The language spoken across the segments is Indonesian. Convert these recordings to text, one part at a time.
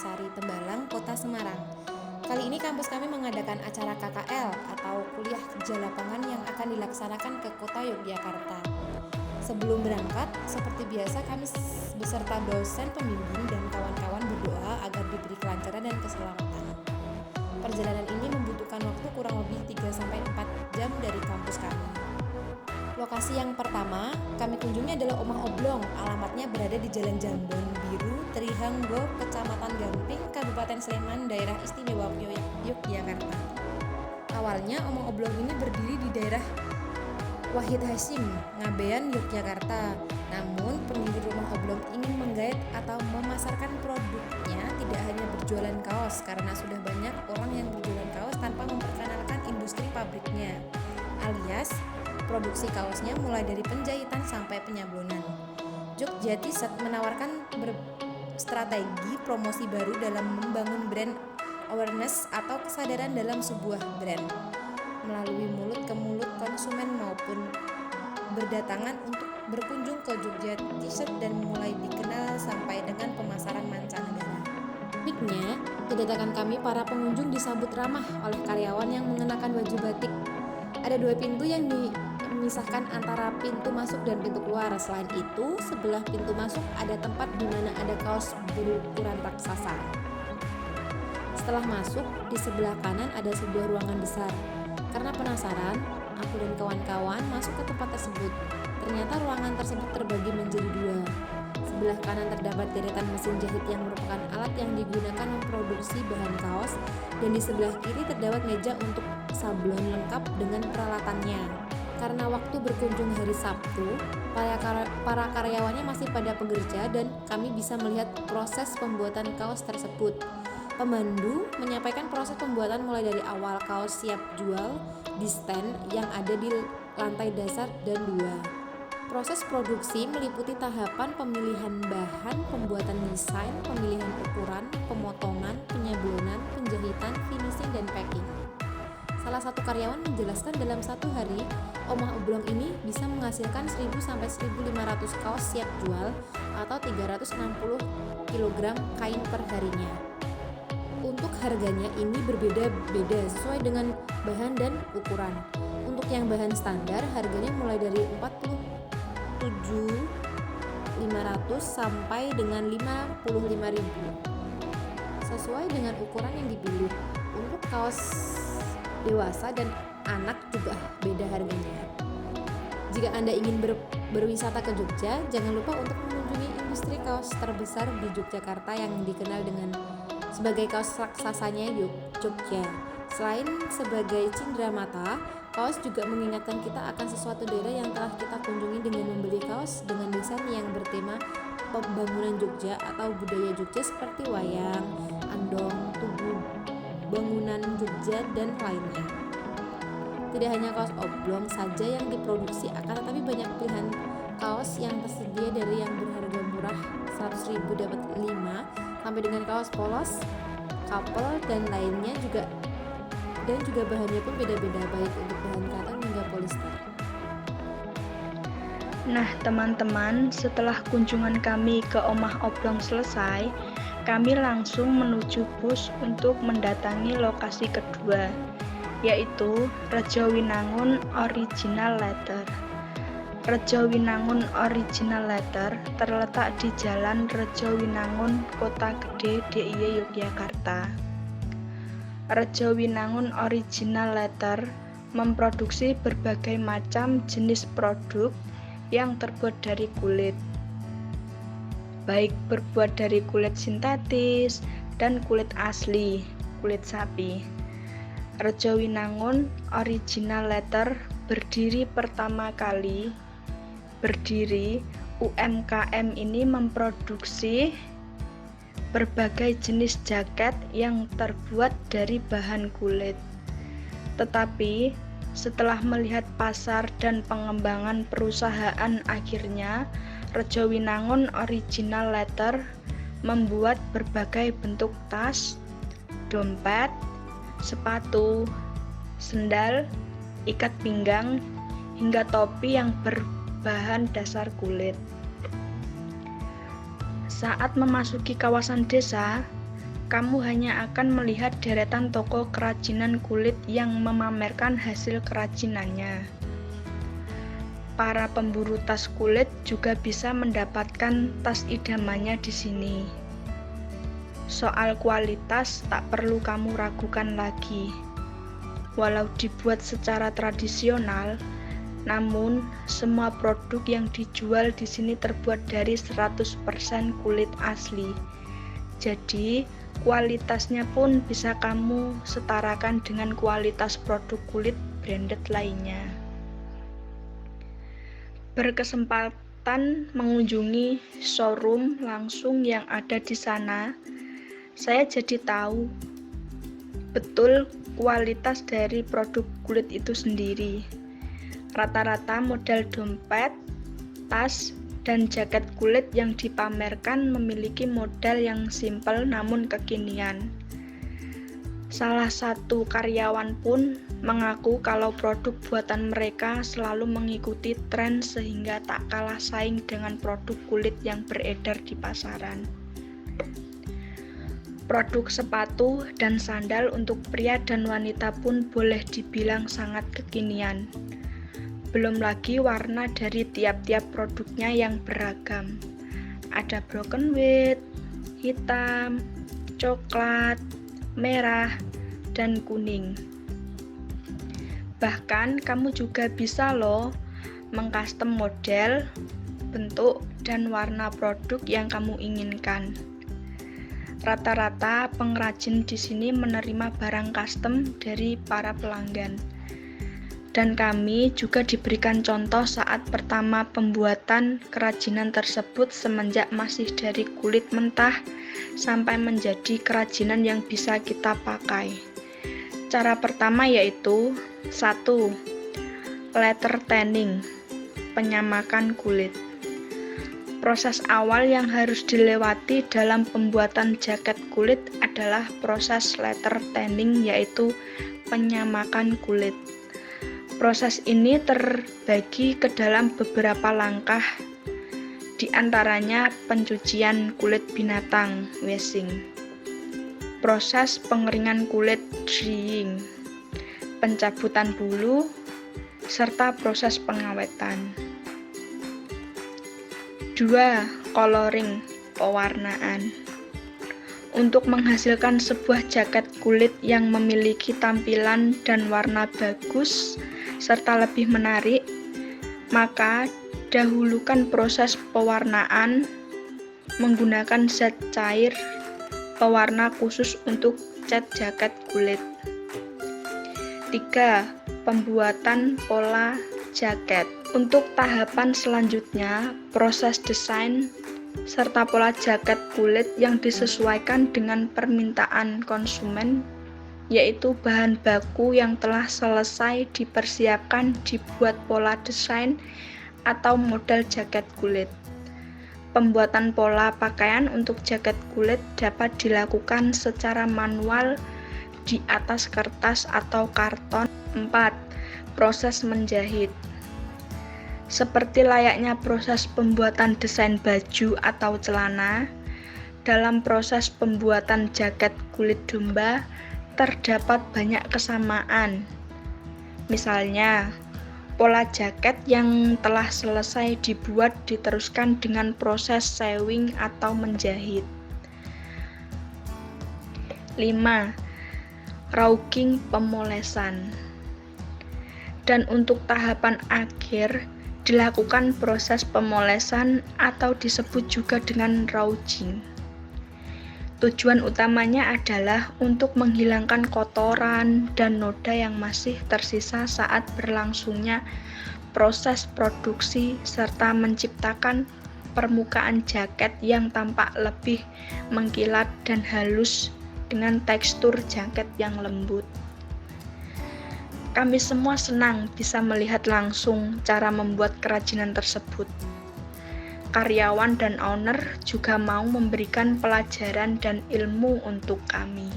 Sari Tembalang, Kota Semarang. Kali ini kampus kami mengadakan acara KKL atau kuliah kerja lapangan yang akan dilaksanakan ke Kota Yogyakarta. Sebelum berangkat, seperti biasa kami beserta dosen, pembimbing, dan kawan-kawan berdoa agar diberi kelancaran dan keselamatan. Perjalanan ini membutuhkan waktu kurang lebih 3-4 jam dari kampus kami. Lokasi yang pertama kami kunjungi adalah Omah Oblong. Alamatnya berada di Jalan Jambon Biru, Trihanggo, Kecamatan Gamping, Kabupaten Sleman, Daerah Istimewa Yogyakarta. Awalnya Omah Oblong ini berdiri di daerah Wahid Hasyim, Ngabean, Yogyakarta. Namun pendiri Rumah Oblong ingin menggait atau memasarkan produknya tidak hanya berjualan kaos, karena sudah banyak orang yang berjualan kaos tanpa memperkenalkan industri pabriknya, alias produksi kaosnya mulai dari penjahitan sampai penyablonan. Jogja T-shirt menawarkan strategi promosi baru dalam membangun brand awareness atau kesadaran dalam sebuah brand melalui mulut ke mulut konsumen maupun berdatangan untuk berkunjung ke Jogja T-shirt dan mulai dikenal sampai dengan pemasaran mancanegara. Uniknya, kedatangan kami para pengunjung disambut ramah oleh karyawan yang mengenakan baju batik. Ada 2 pintu yang memisahkan antara pintu masuk dan pintu keluar. Selain itu, sebelah pintu masuk ada tempat di mana ada kaos berukuran raksasa. Setelah masuk, di sebelah kanan ada sebuah ruangan besar. Karena penasaran, aku dan kawan-kawan masuk ke tempat tersebut. Ternyata ruangan tersebut terbagi menjadi 2. Sebelah kanan terdapat deretan mesin jahit yang merupakan alat yang digunakan memproduksi bahan kaos, dan di sebelah kiri terdapat meja untuk sablon lengkap dengan peralatannya. Karena waktu berkunjung hari Sabtu, para karyawannya masih pada bekerja dan kami bisa melihat proses pembuatan kaos tersebut. Pemandu menyampaikan proses pembuatan mulai dari awal kaos siap jual di stand yang ada di lantai dasar dan 2. Proses produksi meliputi tahapan pemilihan bahan, pembuatan desain, pemilihan ukuran, pemotongan, penyablonan, penjahitan, finishing, dan packing. Salah satu karyawan menjelaskan dalam satu hari, Omah Oblong ini bisa menghasilkan 1000-1500 kaos siap jual atau 360 kg kain per harinya. Untuk harganya ini berbeda-beda sesuai dengan bahan dan ukuran. Untuk yang bahan standar harganya mulai dari 47.500 sampai dengan 55.000 sesuai dengan ukuran yang dipilih. Untuk kaos dewasa dan anak juga beda harganya. Jika Anda ingin berwisata ke Jogja, jangan lupa untuk mengunjungi industri kaos terbesar di Yogyakarta yang dikenal dengan sebagai kaos raksasanya Jogja. Selain sebagai cindera mata, kaos juga mengingatkan kita akan sesuatu daerah yang telah kita kunjungi dengan membeli kaos dengan desain yang bertema pembangunan Jogja atau budaya Jogja seperti wayang, andong, tugu bangunan Jogja, dan lainnya. Tidak hanya kaos oblong saja yang diproduksi, akan tetapi banyak pilihan kaos yang tersedia dari yang berharga murah 100.000 dapat 5 sampai dengan kaos polos, couple, dan lainnya juga bahannya pun beda-beda, baik untuk bahan katan hingga polister. Nah teman-teman, setelah kunjungan kami ke Omah Oblong selesai, kami langsung menuju bus untuk mendatangi lokasi kedua, yaitu Rejowinangun Original Leather. Rejowinangun Original Leather terletak di Jalan Rejowinangun, Kota Gede, DIY Yogyakarta. Rejowinangun Original Leather memproduksi berbagai macam jenis produk yang terbuat dari kulit, baik berbuat dari kulit sintetis dan kulit asli, kulit sapi. Rejowinangun Original Leather berdiri UMKM ini memproduksi berbagai jenis jaket yang terbuat dari bahan kulit. Tetapi setelah melihat pasar dan pengembangan perusahaan, akhirnya Rejowinangun Original Leather membuat berbagai bentuk tas, dompet, sepatu, sendal, ikat pinggang, hingga topi yang berbahan dasar kulit. Saat memasuki kawasan desa, kamu hanya akan melihat deretan toko kerajinan kulit yang memamerkan hasil kerajinannya. Para pemburu tas kulit juga bisa mendapatkan tas idamannya di sini. Soal kualitas tak perlu kamu ragukan lagi. Walau dibuat secara tradisional, namun semua produk yang dijual di sini terbuat dari 100% kulit asli. Jadi, kualitasnya pun bisa kamu setarakan dengan kualitas produk kulit branded lainnya. Berkesempatan mengunjungi showroom langsung yang ada di sana, saya jadi tahu betul kualitas dari produk kulit itu sendiri. Rata-rata model dompet, tas, dan jaket kulit yang dipamerkan memiliki model yang simpel namun kekinian. Salah satu karyawan pun mengaku kalau produk buatan mereka selalu mengikuti tren sehingga tak kalah saing dengan produk kulit yang beredar di pasaran. Produk sepatu dan sandal untuk pria dan wanita pun boleh dibilang sangat kekinian. Belum lagi warna dari tiap-tiap produknya yang beragam. Ada broken white, hitam, coklat, merah, dan kuning. Bahkan kamu juga bisa loh mengcustom model, bentuk, dan warna produk yang kamu inginkan. Rata-rata pengrajin di sini menerima barang custom dari para pelanggan. Dan kami juga diberikan contoh saat pertama pembuatan kerajinan tersebut semenjak masih dari kulit mentah sampai menjadi kerajinan yang bisa kita pakai. Cara pertama yaitu 1. Letter tanning, penyamakan kulit. Proses awal yang harus dilewati dalam pembuatan jaket kulit adalah proses letter tanning, yaitu penyamakan kulit. Proses ini terbagi ke dalam beberapa langkah, di antaranya pencucian kulit binatang, washing, proses pengeringan kulit, drying, pencabutan bulu, serta proses pengawetan. 2. Coloring, pewarnaan. Untuk menghasilkan sebuah jaket kulit yang memiliki tampilan dan warna bagus serta lebih menarik, maka dahulukan proses pewarnaan menggunakan zat cair pewarna khusus untuk cat jaket kulit. 3. Pembuatan pola jaket. Untuk tahapan selanjutnya, proses desain serta pola jaket kulit yang disesuaikan dengan permintaan konsumen, yaitu bahan baku yang telah selesai dipersiapkan dibuat pola desain atau model jaket kulit. Pembuatan pola pakaian untuk jaket kulit dapat dilakukan secara manual di atas kertas atau karton. 4. Proses menjahit. Seperti layaknya proses pembuatan desain baju atau celana, dalam proses pembuatan jaket kulit domba terdapat banyak kesamaan. Misalnya, pola jaket yang telah selesai dibuat diteruskan dengan proses sewing atau menjahit. 5. Roughing, pemolesan. Dan untuk tahapan akhir dilakukan proses pemolesan atau disebut juga dengan roughing. Tujuan utamanya adalah untuk menghilangkan kotoran dan noda yang masih tersisa saat berlangsungnya proses produksi serta menciptakan permukaan jaket yang tampak lebih mengkilat dan halus dengan tekstur jaket yang lembut. Kami semua senang bisa melihat langsung cara membuat kerajinan tersebut. Karyawan dan owner juga mau memberikan pelajaran dan ilmu untuk kami.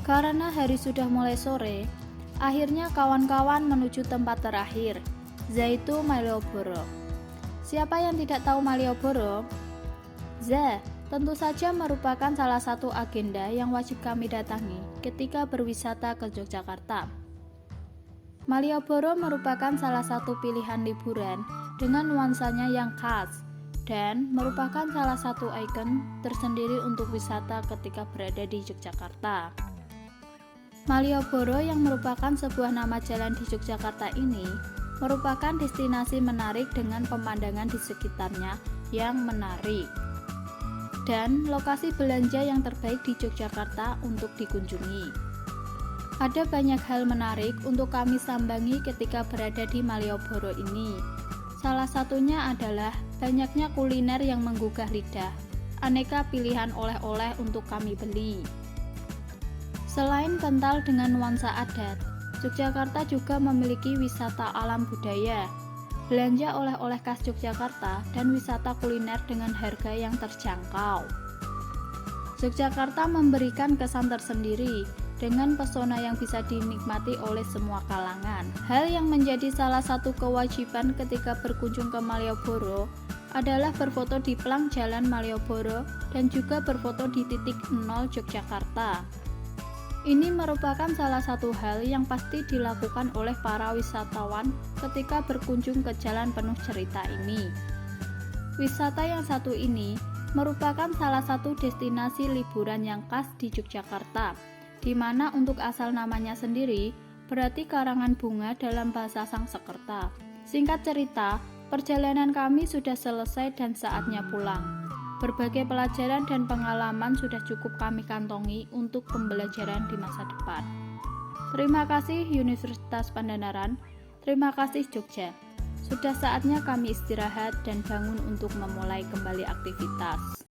Karena hari sudah mulai sore, akhirnya kawan-kawan menuju tempat terakhir, yaitu Malioboro. Siapa yang tidak tahu Malioboro? tentu saja merupakan salah satu agenda yang wajib kami datangi ketika berwisata ke Yogyakarta. Malioboro merupakan salah satu pilihan liburan dengan nuansanya yang khas dan merupakan salah satu ikon tersendiri untuk wisata ketika berada di Yogyakarta. Malioboro yang merupakan sebuah nama jalan di Yogyakarta ini merupakan destinasi menarik dengan pemandangan di sekitarnya yang menarik dan lokasi belanja yang terbaik di Yogyakarta untuk dikunjungi. Ada banyak hal menarik untuk kami sambangi ketika berada di Malioboro ini. Salah satunya adalah banyaknya kuliner yang menggugah lidah, aneka pilihan oleh-oleh untuk kami beli. Selain kental dengan nuansa adat, Yogyakarta juga memiliki wisata alam budaya, belanja oleh-oleh khas Yogyakarta, dan wisata kuliner dengan harga yang terjangkau. Yogyakarta memberikan kesan tersendiri dengan pesona yang bisa dinikmati oleh semua kalangan. Hal yang menjadi salah satu kewajiban ketika berkunjung ke Malioboro adalah berfoto di pelang jalan Malioboro dan juga berfoto di titik 0 Yogyakarta. Ini merupakan salah satu hal yang pasti dilakukan oleh para wisatawan ketika berkunjung ke jalan penuh cerita ini. Wisata yang satu ini merupakan salah satu destinasi liburan yang khas di Yogyakarta, di mana untuk asal namanya sendiri berarti karangan bunga dalam bahasa Sangsekerta. Singkat cerita, perjalanan kami sudah selesai dan saatnya pulang. Berbagai pelajaran dan pengalaman sudah cukup kami kantongi untuk pembelajaran di masa depan. Terima kasih Universitas Pandanaran, terima kasih Jogja. Sudah saatnya kami istirahat dan bangun untuk memulai kembali aktivitas.